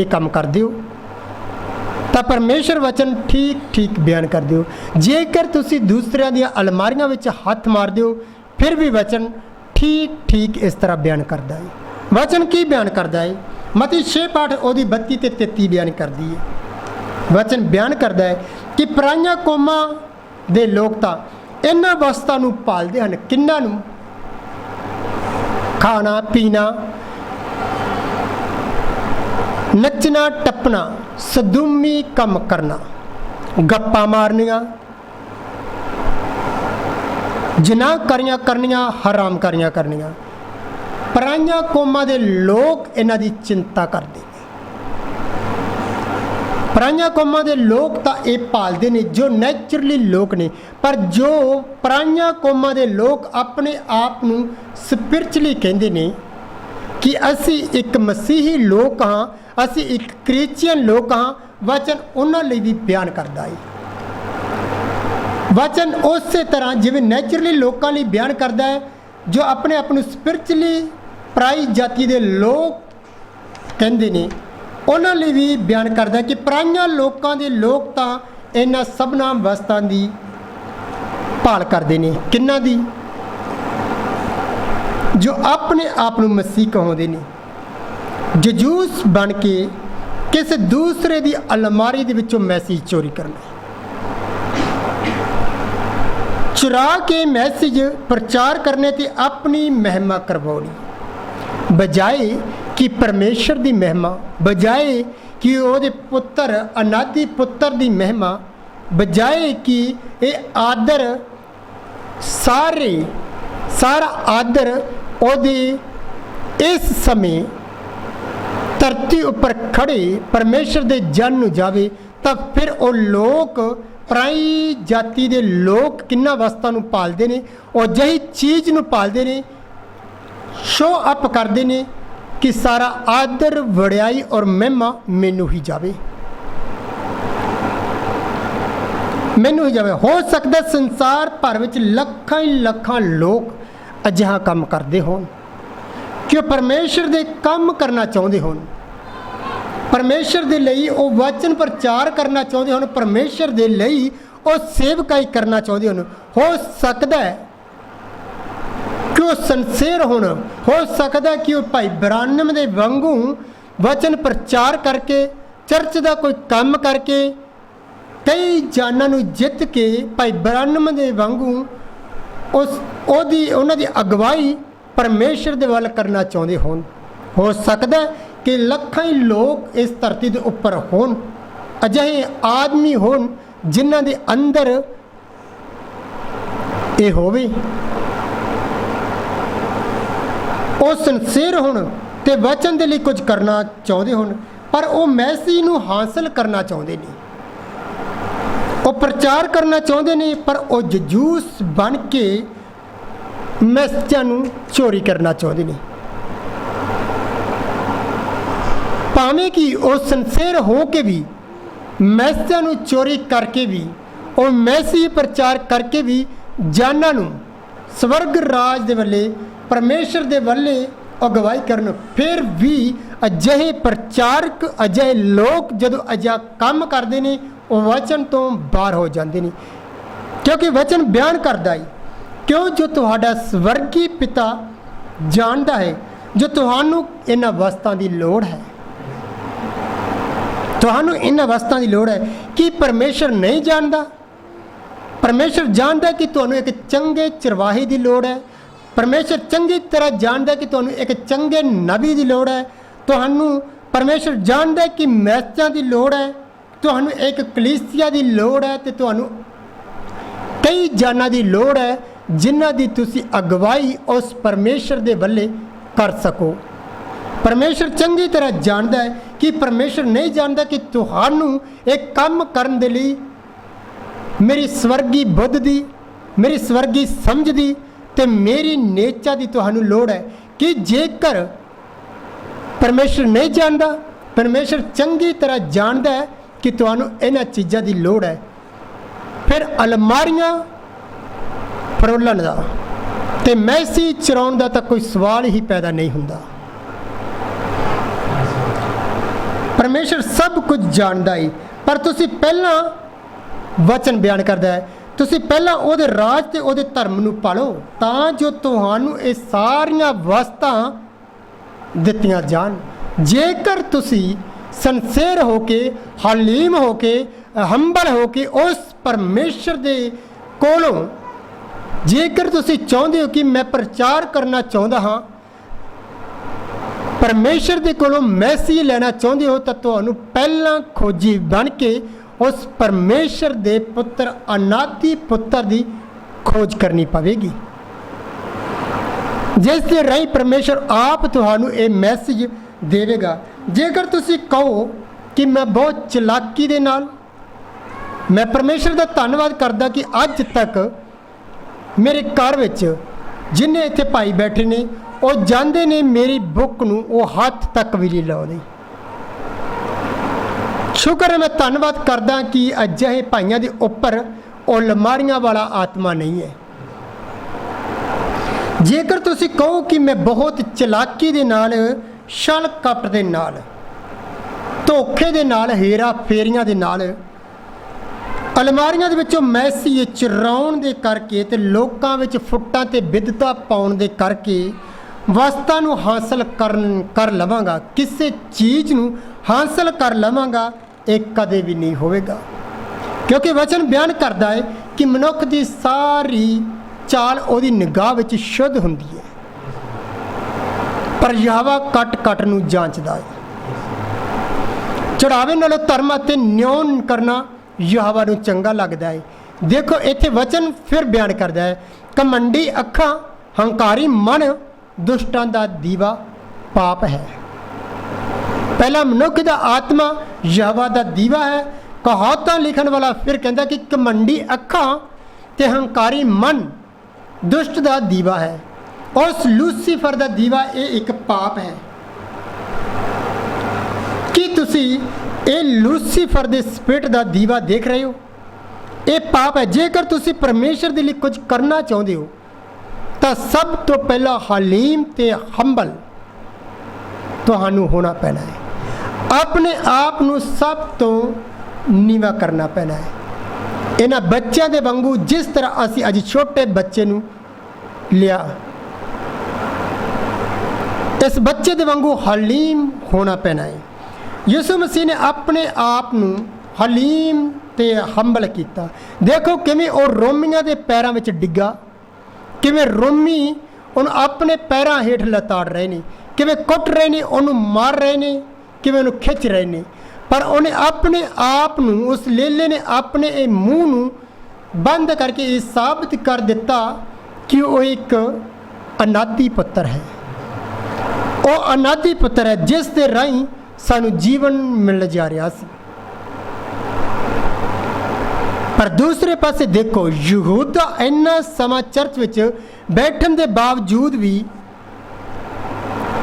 ये काम कर दिओ तो परमेश्वर वचन ठीक ठीक बयान कर दिओ। जेकर तुसी दूसरियां दी अलमारियां विच हथ मार दिओ फिर भी वचन ठीक ठीक इस तरह बयान करता है। वचन की बयान करता है? मती 6 ओदी 32 ते 33 बयान करती है। वचन बयान करता है कि पराइयां कौमां दे लोग तां इन्हां वस्तां नूं भालदे हन, किन्हां नूं? खाना पीना, नचना टपना, सदूमी कम करना, गप्पा मारनियां, जिना करियां करनियां, हराम करियां करनियां। पराइयां कौमां दे लोग इन्हां दी चिंता करदे ने। पराइयां कौमां दे लोग तां इह भालदे ने जो नैचुरली लोग ने, पर जो पराइयां कौमां दे लोग अपने आप नूं स्पिरिचुअली कहंदे ने कि असी एक मसीही लोग हाँ, असी एक क्रिश्चियन लोग हाँ, वचन उन्हां लई भी बयान करदा है। वचन उस तरह जिवें नैचुरली लोगों लिए बयान करता है, जो अपने आप को स्पिरिचुअली पराई जाति के लोग कहते हैं, उन्हां लिए भी बयान करता है कि पराइयां लोगों के लोग तो इन्हां सबना वस्तां दी भाल करते हैं। किन्हां दी? जो अपने आप को मसीह कहते हैं। जजूस बन के किसी दूसरे की अलमारी दे विचों मैसेज चोरी करना, चुरा के मैसेज प्रचार करने ते अपनी महिमा करवानी, बजाए कि परमेश्वर की महिमा, बजाए कि ਉਹਦੇ पुत्र अनादि पुत्र की महिमा, बजाए कि ये आदर सारा आदर ਉਹਦੇ इस समय धरती उपर खड़े परमेश्वर के जन नूं जावे, तो फिर वो लोग पराई जाति के लोग किन्ना वस्तां नूं पालदे ने, और जही चीज़ नूं पालदे ने, शो अप करते हैं कि सारा आदर वड़ियाई और महिमा मैनू ही जावे, मैनू ही जावे। हो सकता संसार भर विच लखां ही लखां लोग अजिहा काम करते होण कि परमेश्वर दे काम करना चाहते होण, परमेश्वर दे लई वो वचन प्रचार करना चाहते होण, परमेश्वर दे लई वो सेवकाई करना चाहते होण। हो सकता है कि वो संसेर होण, हो सकता है कि वो भाई ब्रानम दे वांगू वचन प्रचार करके चर्च का कोई काम करके कई जाना नूं जित के भाई ब्रानम दे वांगू उन्हां दी अगवाई परमेश्वर दे वल करना चाहते होण। हो सकता है कि लखां ही लोग इस धरती के उपर होण, अजिहे आदमी होण जिन्हां दे अंदर ये होवे, वो संसेर होण ते वचन दे लई कुछ करना चाहते होण, पर वो मैसेज नूं हासिल करना चाहते नहीं, वो प्रचार करना चाहते नहीं, पर वो जजूस बन के मैसेजां नूं चोरी करना चाहते नहीं। भावें कि वो संसेर हो के भी मैसेजां नूं चोरी करके भी, और मैसेज प्रचार करके भी जाना नूं स्वर्ग राज दे वल्ले परमेश्वर दे वल्ले अगवाई करन, फिर भी अजिहे प्रचारक अजिहे लोग जदों अजिहा काम करते हैं वो वचन तो बाहर हो जाते हैं, क्योंकि वचन बयान करता है क्यों जो तुहाडा स्वर्गी पिता जानता है जो तुहानू इन्हां वस्तां दी लोड़ है, तुहानू इन्हां वस्तां दी लोड़ है। कि परमेश्वर नहीं जानता? परमेश्वर जानता है कि तुहानू एक चंगे चरवाहे की लोड़ है, परमेश्वर चंगी तरह जानता है कि तुहानू एक चंगे नबी की लोड़ है, तुहानू परमेश्वर जानता है कि मैसेजां की लोड़ है, तुहानू एक कलीसिया की लोड़ है, तो तुहानू कई जाना की लोड़ है जिन्हां दी तुसी अगवाई उस परमेश्वर दे वल्ले कर सको। परमेश्वर चंगी तरह जानता है कि परमेश्वर नहीं जानता कि तुहानू एक काम करन दे लई मेरी स्वर्गी बुद्ध दी, मेरी स्वर्गी समझ दी ते मेरी नेचा दी तुहानू लोड़ है। कि जेकर परमेश्वर नहीं जानता, परमेश्वर चंगी तरह जानता है कि तुहानू इन्हां चीज़ां दी लोड़ है, फिर अलमारियां फरोलन दा ते मैसी चराउण दा तां कोई सवाल ही पैदा नहीं हुंदा। परमेश्वर सब कुछ जानता है, पर तुसी पहला वचन बयान करता है, तुसी पहला ਉਹਦੇ ਰਾਜ ਤੇ ਉਹਦੇ ਧਰਮ ਨੂੰ ਪਾਲੋ ਤਾਂ ਜੋ ਤੁਹਾਨੂੰ ਇਹ ਸਾਰੀਆਂ ਵਸਤਾਂ ਦਿੱਤੀਆਂ ਜਾਣ। ਜੇਕਰ ਤੁਸੀਂ ਸੰਸੇਰ ਹੋ ਕੇ, ਹਲੀਮ ਹੋ ਕੇ, ਹੰਬਲ ਹੋ ਕੇ ਉਸ ਪਰਮੇਸ਼ਰ ਦੇ ਕੋਲੋਂ ਜੇਕਰ ਤੁਸੀਂ ਚਾਹੁੰਦੇ ਹੋ ਕਿ ਮੈਂ ਪ੍ਰਚਾਰ ਕਰਨਾ ਚਾਹੁੰਦਾ ਹਾਂ, परमेश्वर के कोलों मैसी लेना चाहते हो, तो तुहानू पहला खोजी बन के उस परमेश्वर के पुत्र अनादि पुत्र की खोज करनी पवेगी, जिस के राही परमेश्वर आप तुहानू ये मैसेज देवेगा। जेकर तुसी कहो कि मैं बहुत चलाकी दे नाल, मैं परमेश्वर का धन्यवाद करदा कि अज तक मेरे घर विच जिन्ने इत्थे भाई बैठे ने वो जाते ने मेरी बुक नूं वो हथ तक भी नहीं लाउंदे। शुक्र है, मैं धन्यवाद करदा कि अजिहे भाइयों के उपर वो अलमारियां वाला आत्मा नहीं है। जेकर तुसी कहो कि मैं बहुत चलाकी दे नाल, छल कपट दे नाल, धोखे दे नाल, हेरा फेरियां दे नाल अलमारियां दे विचों मैसी चुराउण दे करके ते लोकां विच फुट्टां ते बिदता पाउण दे करके वस्तां नूं हासिल कर लवांगा, किसी चीज़ नूं हासिल कर लवांगा, एक कदे भी नहीं होवेगा। क्योंकि वचन बयान करता है कि मनुख की सारी चाल उहदी निगाह विच शुद्ध हुंदी है, पर यहोवा कट कट नूं जांचदा है। चढ़ावे नालों धर्म अते न्याय करना यहोवा नूं चंगा लगदा है। देखो इत्थे वचन फिर बयान करता है, घमंडी अखां, हंकारी मन, दुष्टां दा दीवा पाप है। पहला मनुख दा आत्मा यहोवा दा दीवा है। कहावतां लिखण वाला फिर कहता कि घमंडी अखां ते हंकारी मन दुष्ट दा दीवा है। उस लूसीफर दा दीवा ये एक पाप है। कि तुसी ये लूसीफर दे स्पिरिट दा दीवा देख रहे हो? ये पाप है। जेकर तुसी परमेश्वर दे लिए कुछ करना चाहते हो तो सब तो पहला हलीम ते हंबल तुहानू होना पैना है। अपने आप नू सब तो नीवा करना पैना है। इन्हां बच्चों के वांगू जिस तरह असी अज छोटे बच्चे नू लिया, इस बच्चे के वांगू हलीम होना पैना है। यीशु मसीह ने अपने आप नू हलीम ते हंबल किया। देखो किवें वो रोमियां के पैरों में डिग्गा, किवें रोमी उन्हें अपने पैरों हेठ लताड़ रहे ने, किवें कुट रहे ने, उन्होंने मार रहे ने, किवें उन्हें खिंच रहे ने, पर उन्हें अपने आप नू, उस लेले ने अपने मूँह नू बंद करके ये साबित कर दिता कि वो एक अनादि पुत्र है। वो अनादि पुत्र है जिस दे राही सानू जीवन मिल जा रहा सी। पर दूसरे पासे देखो, यहूदा इन्ना समा चर्च विच बैठन के बावजूद भी,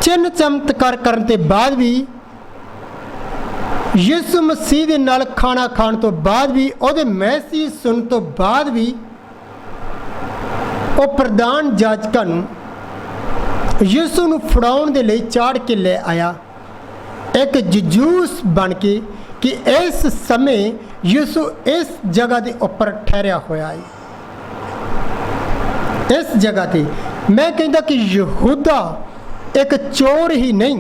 चिन्ह चमत्कार करने के बाद भी, यीशु मसीह दे नाल खाना खाण तो बाद भी, उहदे मैसेज सुन तो बाद भी, वो प्रधान जाजकां नूं यीशु नूं फड़ाउण दे लई चाड़ के ले आया, एक जजूस बन के कि इस समय यीशु इस जगह के उपर ठहरिया होया है। इस जगह ते मैं कहता कि यहूदा एक चोर ही नहीं,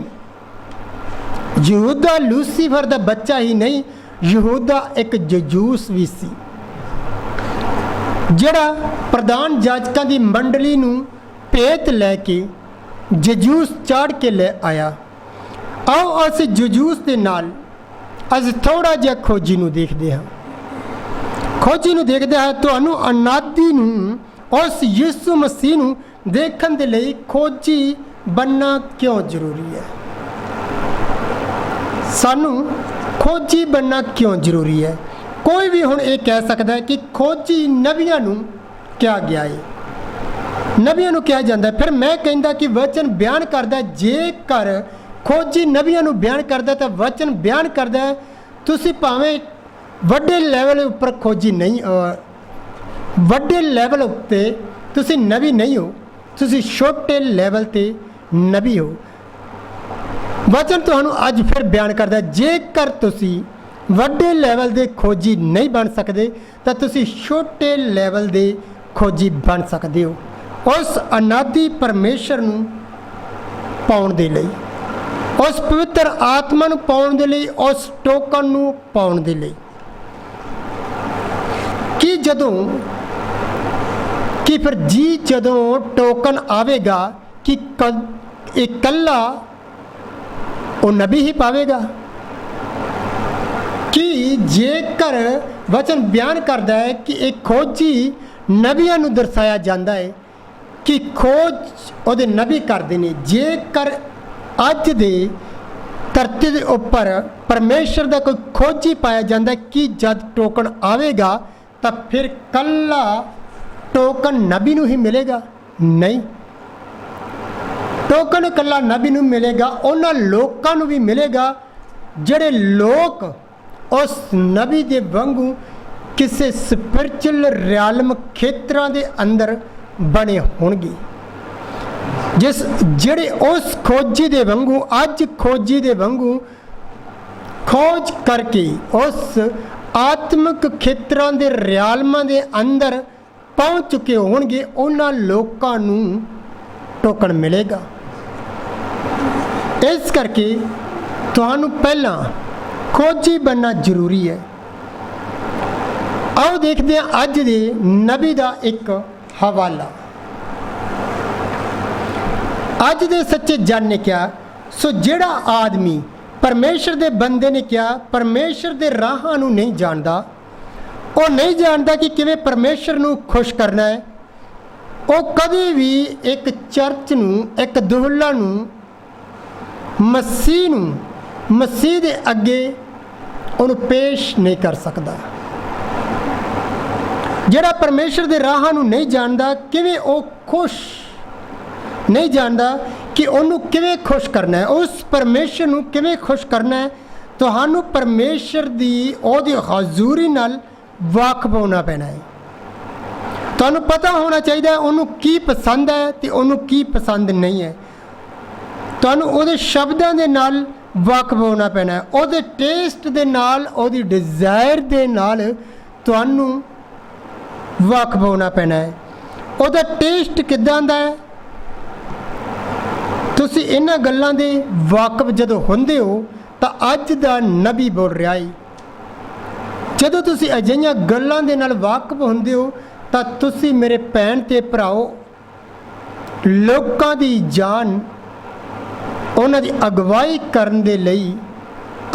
यहूदा लूसीफर का बच्चा ही नहीं, यहूदा एक जजूस भी सी, जिहड़ा प्रधान जाजकां दी मंडली नूं भेत लैके जजूस चाड़ के ले आया। आओ अस जजूस के नाल अज थोड़ा जिहा खोजी नूं देखते हाँ। खोजी नूं देखते हैं तुहानू अनादि नूं, उस यीशु मसीह नूं देखण दे लई खोजी बनना क्यों जरूरी है? सानू खोजी बनना क्यों जरूरी है? कोई भी हुण ये कह सकता है कि खोजी नबियां नूं क्या गया है, नबियां नूं कहा जाता है। फिर मैं कहता कि वचन बयान करता जेकर खोजी नबियां नूं बयान करता तो वचन बयान करता है तुसी भावें वड्डे लैवल उपर खोजी नहीं, वड्डे लैवल उत्ते तुसी नबी नहीं हो, तुसी छोटे लैवल ते नबी हो। वचन तुहानू अज फिर बयान करदा, जेकर तुसी वड्डे लैवल दे खोजी नहीं बन सकते तो तुसी छोटे लैवल दे खोजी बन सकते हो, उस अनादि परमेश्वर नू पाउण दे लई, उस पवित्र आत्मा नू पाउण दे लई, उस टोकन नू पाउण दे लई। कि जदों कि फिर जी जदों टोकन आवेगा कि इकल्ला वो नबी ही पावेगा, कि जेकर वचन बयान करता है कि एक खोजी नबियां नू दर्शाया जाता है कि खोज उहदे नबी करते हैं, जेकर अज दे धरती के उपर परमेश्वर का कोई खोजी पाया जाता है कि जब टोकन आवेगा तो फिर कल्ला टोकन नबी नू ही मिलेगा? नहीं, टोकन कल्ला नबी नू मिलेगा, उन्हां लोकां नू भी मिलेगा जिहड़े लोग उस नबी दे वांगू किसी स्पिरिचुअल रियालम खेत्रां दे अंदर बने होणगे, जिस जिहड़े उस खोजी दे वांगू अज खोजी दे वांगू खोज करके उस आत्मिक खेत्रां दे रियालमां दे अंदर पहुँच चुके होणगे, उन्हां लोकां नू टोकन मिलेगा। इस करके तुहानू पहला खोजी बनना जरूरी है। आओ देखते हैं अज दे नबी का एक हवाला। अज दे सच्चे जन ने क्या, सो जिहड़ा आदमी परमेश्वर दे बंदे ने क्या परमेश्वर दे राहां नू नहीं जानदा, वो नहीं जानता कि किवें परमेश्वर नू खुश करना है, वो कभी भी एक चर्च नू एक दुहला नू मसीह दे अगे उन्हें पेश नहीं कर सकता। जिहड़ा परमेश्वर दे राहां नू नहीं जानता, किवें वो खुश नहीं जानता कि उन्होंने किवें खुश करना है, उस परमेश्वर नू किवें खुश करना है, तुहानू परमेश्वर दी ओहदी हजूरी नाल वाकफ होना पैना है। तुहानू पता होना चाहिए उन्होंने की पसंद है तो उन्होंने की पसंद नहीं है। तुहानू उहदे शब्दां दे नाल वाकफ होना पैना है, उहदे टेस्ट दे नाल, उहदी डिज़ायर दे नाल तुहानू वाकफ होना पैना है। उहदा टेस्ट किदां दा है, तुसी इन्हां गल्लां दे वाकफ जदों हुंदे हो तां अज दा नबी बोल रहा है। जदों तुसी अजिहियां गल्लां दे नाल वाकफ हुंदे हो तां तुसी मेरे भैन ते भराओ लोकां दी जान उन्हां दी अगवाई करन दे लई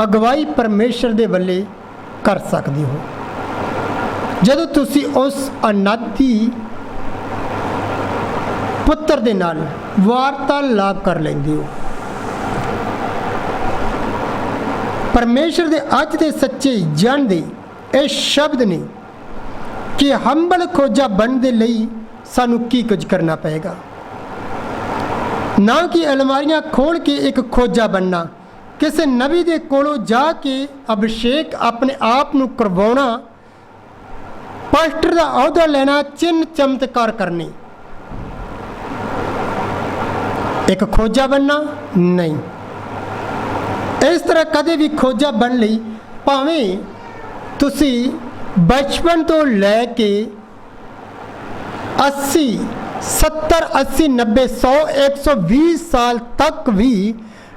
अगवाई परमेश्वर दे वल्ले कर सकदे हो। जदों तुसी उस अनादि पुत्र दे नाल वार्तालाप कर लेंदे हो। परमेश्वर दे अज दे सच्चे जन दे ये शब्द ने कि हंबल खोजा बनने दे लई सानू की कुछ करना पएगा, ना कि अलमारियां खोल के एक खोजा बनना, किसी नबी दे कोलों जाके अभिषेक अपने आप नू करवाउणा, पास्टर दा अहुदा लेना, चिन्ह चमत्कार करने, एक खोजा बनना नहीं। इस तरह कदे भी खोजा बन लई भावें तुसी बचपन तो लैके 80 70 80 90 100 120 साल तक भी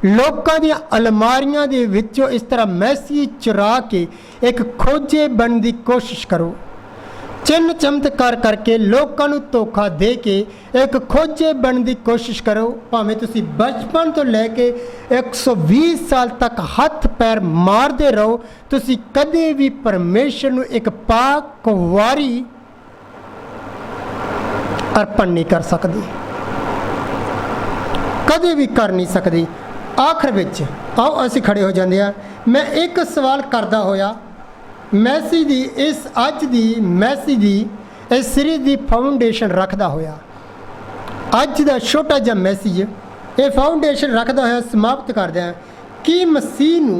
लोगों दी अलमारियां दे विचों इस तरह मैसी चुरा के एक खोजे बनने की कोशिश करो, चिन्ह चमत्कार करके लोगों को धोखा दे के एक खोजे बनने की कोशिश करो। भावें तुसी बचपन तो लैके 120 साल तक हथ पैर मारते रहो, तुसी कदे भी परमेश्वर नू एक पाक वारी अर्पण नहीं कर सकते, कदे भी कर नहीं सकते। आखिर विच आओ असीं खड़े हो जाते हैं। मैं एक सवाल करदा होया मैसेज दी इस अज दी मैसेज दी इस सीरीज दी फाउंडेशन रखदा होया, अज दा छोटा जिहा मैसेज ये फाउंडेशन रखदा होया समाप्त करदे हैं कि मसीह नू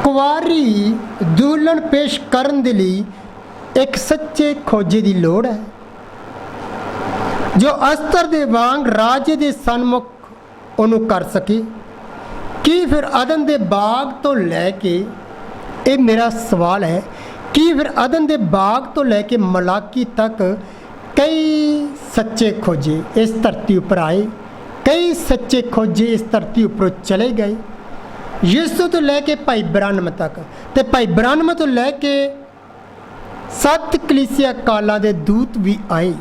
कुवारी दुल्हन पेश करन दे लई एक सच्चे खोजे की लोड़ है, जो अस्तर दे वांग राजे दे सन्मुख ਉਹਨੂੰ ਕਰ ਸਕੇ। ਕੀ ਫਿਰ ਅਦਨ ਦੇ ਬਾਗ ਤੋਂ ਲੈ ਕੇ, ਇਹ ਮੇਰਾ ਸਵਾਲ ਹੈ, ਕੀ ਫਿਰ ਅਦਨ ਦੇ ਬਾਗ ਤੋਂ ਲੈ ਕੇ ਮਲਾਕੀ ਤੱਕ ਕਈ ਸੱਚੇ ਖੋਜੇ ਇਸ ਧਰਤੀ ਉੱਪਰ ਆਏ, ਕਈ ਸੱਚੇ ਖੋਜੇ ਇਸ ਧਰਤੀ ਉੱਪਰੋਂ ਚਲੇ ਗਏ। ਯਿਸੂ ਤੋਂ ਲੈ ਕੇ ਭਾਈ ਬ੍ਰਾਨਮ ਤੱਕ, ਤੇ ਭਾਈ ਬ੍ਰਾਨਮ ਤੋਂ ਲੈ ਕੇ 7 ਕਲੀਸਿਆ ਕਾਲਾਂ ਦੇ ਦੂਤ ਵੀ ਆਏ,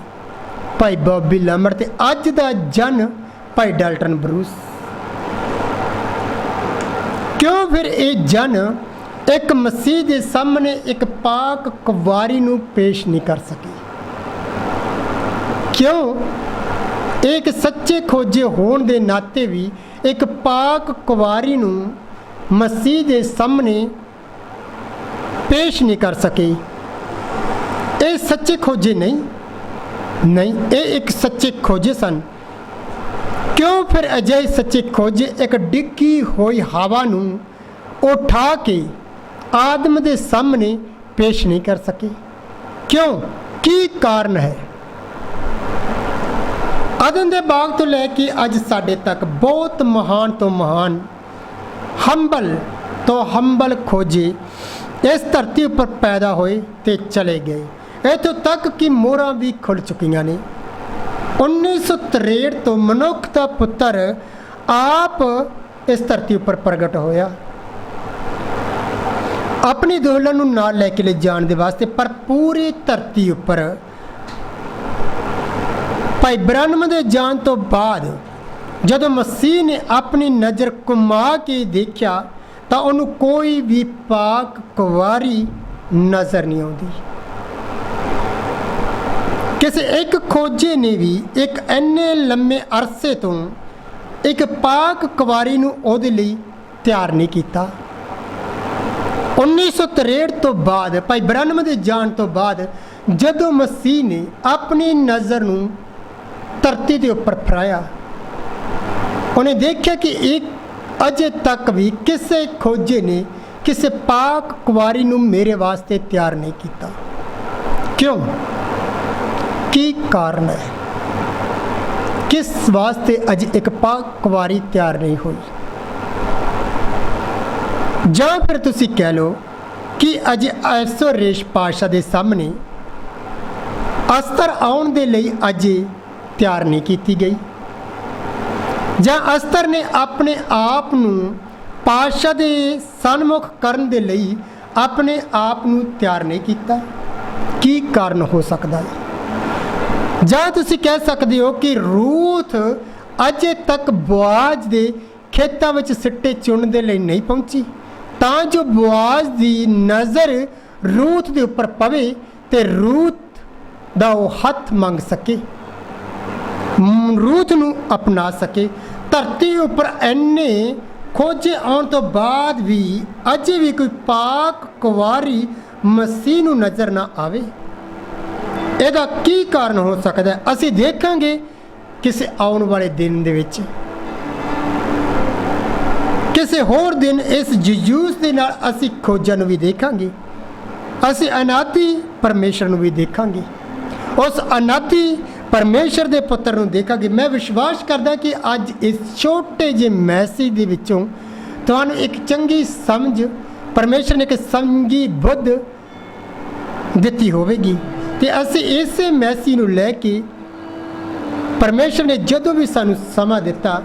ਭਾਈ ਬੌਬੀ ਲਮਰ ਤੇ ਅੱਜ ਦਾ ਜਨ ਭਾਈ ਡਾਲਟਨ ਬਰੂਸ। ਕਿਉਂ ਫਿਰ ਇਹ ਜਨ ਇੱਕ ਮਸੀਹ ਦੇ ਸਾਹਮਣੇ ਇੱਕ ਪਾਕ ਕੁਵਾਰੀ ਨੂੰ ਪੇਸ਼ ਨਹੀਂ ਕਰ ਸਕੇ? ਕਿਉਂ ਇੱਕ ਸੱਚੇ ਖੋਜੇ ਹੋਣ ਦੇ ਨਾਤੇ ਵੀ ਇੱਕ ਪਾਕ ਕੁਵਾਰੀ ਨੂੰ ਮਸੀਹ ਦੇ ਸਾਹਮਣੇ ਪੇਸ਼ ਨਹੀਂ ਕਰ ਸਕੇ? ਇਹ ਸੱਚੇ ਖੋਜੇ ਨਹੀਂ, ਇਹ ਇੱਕ ਸੱਚੇ ਖੋਜੇ ਸਨ। ਕਿਉਂ ਫਿਰ ਅਜਿਹੇ ਸੱਚੇ ਖੋਜੇ ਇੱਕ ਡਿੱਗੀ ਹੋਈ ਹਵਾ ਨੂੰ ਉਠਾ ਕੇ ਆਦਮ ਦੇ ਸਾਹਮਣੇ ਪੇਸ਼ ਨਹੀਂ ਕਰ ਸਕੇ? ਕਿਉਂ? ਕੀ ਕਾਰਨ ਹੈ? ਅਦਨ ਦੇ ਬਾਗ ਤੋਂ ਲੈ ਕੇ ਅੱਜ ਸਾਡੇ ਤੱਕ ਬਹੁਤ ਮਹਾਨ ਤੋਂ ਮਹਾਨ, ਹੰਬਲ ਤੋਂ ਹੰਬਲ ਖੋਜੇ ਇਸ ਧਰਤੀ ਉੱਪਰ ਪੈਦਾ ਹੋਏ ਤੇ ਚਲੇ ਗਏ। ਇੱਥੋਂ ਤੱਕ ਕਿ ਮੋਹਰਾਂ ਵੀ ਖੁੱਲ੍ਹ ਚੁੱਕੀਆਂ ਨੇ। 1963 ਤੋਂ ਮਨੁੱਖ ਦਾ ਪੁੱਤਰ ਆਪ ਇਸ ਧਰਤੀ ਉੱਪਰ ਪ੍ਰਗਟ ਹੋਇਆ, ਆਪਣੀ ਦੁਲਹਨ ਨੂੰ ਨਾਲ ਲੈ ਕੇ ਲੈ ਜਾਣ ਦੇ ਵਾਸਤੇ। ਪਰ ਪੂਰੀ ਧਰਤੀ ਉੱਪਰ ਭਾਈ ਬ੍ਰਾਨਮ ਦੇ ਜਾਣ ਤੋਂ ਬਾਅਦ ਜਦੋਂ ਮਸੀਹ ਨੇ ਆਪਣੀ ਨਜ਼ਰ ਘੁਮਾ ਕੇ ਦੇਖਿਆ ਤਾਂ ਉਹਨੂੰ ਕੋਈ ਵੀ ਪਾਕ ਕੁਵਾਰੀ ਨਜ਼ਰ ਨਹੀਂ ਆਉਂਦੀ। ਕਿਸੇ ਇੱਕ ਖੋਜੇ ਨੇ ਵੀ ਇੱਕ ਇੰਨੇ ਲੰਮੇ ਅਰਸੇ ਤੋਂ ਇੱਕ ਪਾਕ ਕੁਵਾਰੀ ਨੂੰ ਉਹਦੇ ਲਈ ਤਿਆਰ ਨਹੀਂ ਕੀਤਾ। 1963 ਤੋਂ ਬਾਅਦ ਭਾਈ ਬ੍ਰਾਨਮ ਦੇ ਜਾਣ ਤੋਂ ਬਾਅਦ ਜਦੋਂ ਮਸੀਹ ਨੇ ਆਪਣੀ ਨਜ਼ਰ ਨੂੰ ਧਰਤੀ ਦੇ ਉੱਪਰ ਫਰਾਇਆ, ਉਹਨੇ ਦੇਖਿਆ ਕਿ ਇੱਕ ਅਜੇ ਤੱਕ ਵੀ ਕਿਸੇ ਖੋਜੇ ਨੇ ਕਿਸੇ ਪਾਕ ਕੁਵਾਰੀ ਨੂੰ ਮੇਰੇ ਵਾਸਤੇ ਤਿਆਰ ਨਹੀਂ ਕੀਤਾ। ਕਿਉਂ? ਕੀ ਕਾਰਨ ਹੈ? ਕਿਸ ਵਾਸਤੇ ਅਜੇ ਇੱਕ ਪਾਕ ਕੁਵਾਰੀ ਤਿਆਰ ਨਹੀਂ ਹੋਈ? ਜਾਂ ਫਿਰ ਤੁਸੀਂ ਕਹਿ ਲਓ ਕਿ ਅਜੇ ਐਸੋਰੇਸ਼ ਪਾਤਸ਼ਾਹ ਦੇ ਸਾਹਮਣੇ ਅਸਤਰ ਆਉਣ ਦੇ ਲਈ ਅਜੇ ਤਿਆਰ ਨਹੀਂ ਕੀਤੀ ਗਈ, ਜਾਂ ਅਸਤਰ ਨੇ ਆਪਣੇ ਆਪ ਨੂੰ ਪਾਤਸ਼ਾਹ ਦੇ ਸਨਮੁਖ ਕਰਨ ਦੇ ਲਈ ਆਪਣੇ ਆਪ ਨੂੰ ਤਿਆਰ ਨਹੀਂ ਕੀਤਾ। ਕੀ ਕਾਰਨ ਹੋ ਸਕਦਾ ਹੈ? ਜਾਂ ਤੁਸੀਂ ਕਹਿ ਸਕਦੇ ਹੋ ਕਿ ਰੂਥ ਅਜੇ ਤੱਕ ਬੋਆਜ਼ ਦੇ ਖੇਤਾਂ ਵਿੱਚ ਸਿੱਟੇ ਚੁਣਨ ਦੇ ਲਈ ਨਹੀਂ ਪਹੁੰਚੀ, ਤਾਂ ਜੋ ਬੋਆਜ਼ ਦੀ ਨਜ਼ਰ ਰੂਥ ਦੇ ਉੱਪਰ ਪਵੇ ਤੇ ਰੂਥ ਦਾ ਉਹ ਹੱਥ ਮੰਗ ਸਕੇ, ਰੂਥ ਨੂੰ ਅਪਣਾ ਸਕੇ। ਧਰਤੀ ਉੱਪਰ ਇੰਨੇ ਖੋਜੇ ਆਉਣ ਤੋਂ ਬਾਅਦ ਵੀ ਅਜੇ ਵੀ ਕੋਈ ਪਾਕ ਕੁਵਾਰੀ ਮਸੀਹ ਨੂੰ ਨਜ਼ਰ ਨਾ ਆਵੇ। ਇਹਦਾ ਕੀ ਕਾਰਨ ਹੋ ਸਕਦਾ? ਅਸੀਂ ਦੇਖਾਂਗੇ ਕਿਸੇ ਆਉਣ ਵਾਲੇ ਦਿਨ ਦੇ ਵਿੱਚ, ਕਿਸੇ ਹੋਰ ਦਿਨ ਇਸ ਜਯੂਸ ਦੇ ਨਾਲ ਅਸੀਂ ਖੋਜਾਂ ਨੂੰ ਵੀ ਦੇਖਾਂਗੇ, ਅਸੀਂ ਅਨਾਦੀ ਪਰਮੇਸ਼ਰ ਨੂੰ ਵੀ ਦੇਖਾਂਗੇ, ਉਸ ਅਨਾਦੀ ਪਰਮੇਸ਼ਰ ਦੇ ਪੁੱਤਰ ਨੂੰ ਦੇਖਾਂਗੇ। ਮੈਂ ਵਿਸ਼ਵਾਸ ਕਰਦਾ ਕਿ ਅੱਜ ਇਸ ਛੋਟੇ ਜਿਹੇ ਮੈਸੇਜ ਦੇ ਵਿੱਚੋਂ ਤੁਹਾਨੂੰ ਇੱਕ ਚੰਗੀ ਸਮਝ, ਪਰਮੇਸ਼ਰ ਨੇ ਇੱਕ ਚੰਗੀ ਬੁੱਧ ਦਿੱਤੀ ਹੋਵੇਗੀ। ਤੇ ਅਸੀਂ ਇਸੇ ਮੈਸੇਜ ਨੂੰ ਲੈ ਕੇ ਪਰਮੇਸ਼ਰ ਨੇ ਜਦੋਂ ਵੀ ਸਾਨੂੰ ਸਮਾਂ ਦਿੱਤਾ,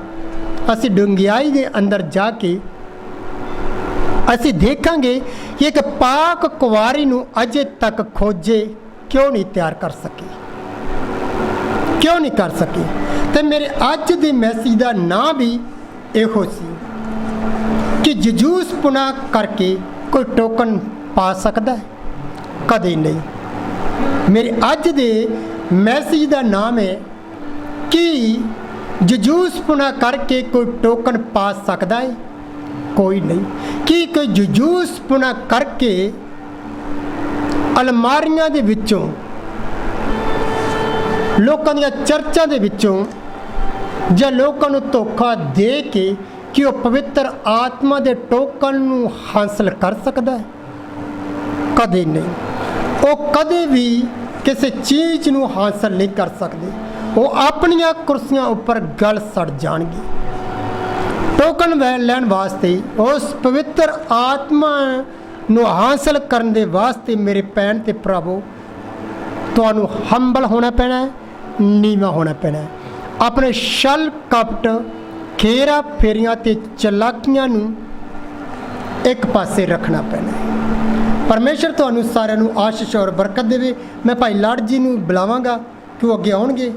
ਅਸੀਂ ਡੂੰਘਾਈ ਦੇ ਅੰਦਰ ਜਾ ਕੇ ਅਸੀਂ ਦੇਖਾਂਗੇ ਕਿ ਇੱਕ ਪਾਕ ਕੁਵਾਰੀ ਨੂੰ ਅਜੇ ਤੱਕ ਖੋਜੇ ਕਿਉਂ ਨਹੀਂ ਤਿਆਰ ਕਰ ਸਕੇ, ਕਿਉਂ ਨਹੀਂ ਕਰ ਸਕੇ। ਤੇ ਮੇਰੇ ਅੱਜ ਦੇ ਮੈਸੇਜ ਦਾ ਨਾਂ ਵੀ ਇਹੋ ਸੀ ਕਿ ਜਯੂਸ ਪੁਣਾ ਕਰਕੇ ਕੋਈ ਟੋਕਨ ਪਾ ਸਕਦਾ ਹੈ? ਕਦੇ ਨਹੀਂ। ਮੇਰੇ ਅੱਜ ਦੇ ਮੈਸੇਜ ਦਾ ਨਾਮ ਹੈ ਕਿ ਜਯੂਸ ਪੁਣਾ ਕਰਕੇ ਕੋਈ ਟੋਕਨ ਪਾ ਸਕਦਾ ਹੈ? ਕੋਈ ਨਹੀਂ। ਕੀ ਕੋਈ ਜਯੂਸ ਪੁਣਾ ਕਰਕੇ ਅਲਮਾਰੀਆਂ ਦੇ ਵਿੱਚੋਂ, ਲੋਕਾਂ ਦੀਆਂ ਚਰਚਾਂ ਦੇ ਵਿੱਚੋਂ, ਜਾਂ ਲੋਕਾਂ ਨੂੰ ਧੋਖਾ ਦੇ ਕੇ ਕਿ ਉਹ ਪਵਿੱਤਰ ਆਤਮਾ ਦੇ ਟੋਕਨ ਨੂੰ ਹਾਸਲ ਕਰ ਸਕਦਾ ਹੈ? ਕਦੇ ਨਹੀਂ। ਉਹ ਕਦੇ ਵੀ ਕਿਸੇ ਚੀਜ਼ ਨੂੰ ਹਾਸਲ ਨਹੀਂ ਕਰ ਸਕਦੇ। ਉਹ ਆਪਣੀਆਂ ਕੁਰਸੀਆਂ ਉੱਪਰ ਗਲ ਸੜ ਜਾਣਗੇ। ਟੋਕਨ ਲੈਣ ਵਾਸਤੇ, ਉਸ ਪਵਿੱਤਰ ਆਤਮਾ ਨੂੰ ਹਾਸਲ ਕਰਨ ਦੇ ਵਾਸਤੇ ਮੇਰੇ ਭੈਣ ਤੇ ਭਰਾਵੋ ਤੁਹਾਨੂੰ ਹੰਬਲ ਹੋਣਾ ਪੈਣਾ ਹੈ, ਨੀਵਾਂ ਹੋਣਾ ਪੈਣਾ ਹੈ। ਆਪਣੇ ਛਲ ਕਪਟ, ਖੇਰਾ ਫੇਰੀਆਂ ਤੇ ਚਲਾਕੀਆਂ ਨੂੰ ਇੱਕ ਪਾਸੇ ਰੱਖਣਾ ਪੈਣਾ ਹੈ। ਪਰਮੇਸ਼ਰ ਤੁਹਾਨੂੰ ਸਾਰਿਆਂ ਨੂੰ ਆਸ਼ੀਸ਼ ਔਰ ਬਰਕਤ ਦੇਵੇ। ਮੈਂ ਭਾਈ ਲਾਡ ਜੀ ਨੂੰ ਬੁਲਾਵਾਂਗਾ ਕਿ ਉਹ ਅੱਗੇ ਆਉਣਗੇ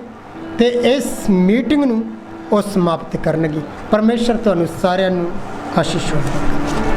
ਤੇ ਇਸ ਮੀਟਿੰਗ ਨੂੰ ਉਹ ਸਮਾਪਤ ਕਰਨਗੇ। ਪਰਮੇਸ਼ਰ ਤੁਹਾਨੂੰ ਸਾਰਿਆਂ ਨੂੰ ਆਸ਼ੀਸ਼ ਔਰ ਬਰਕਤ ਦੇਵੇ।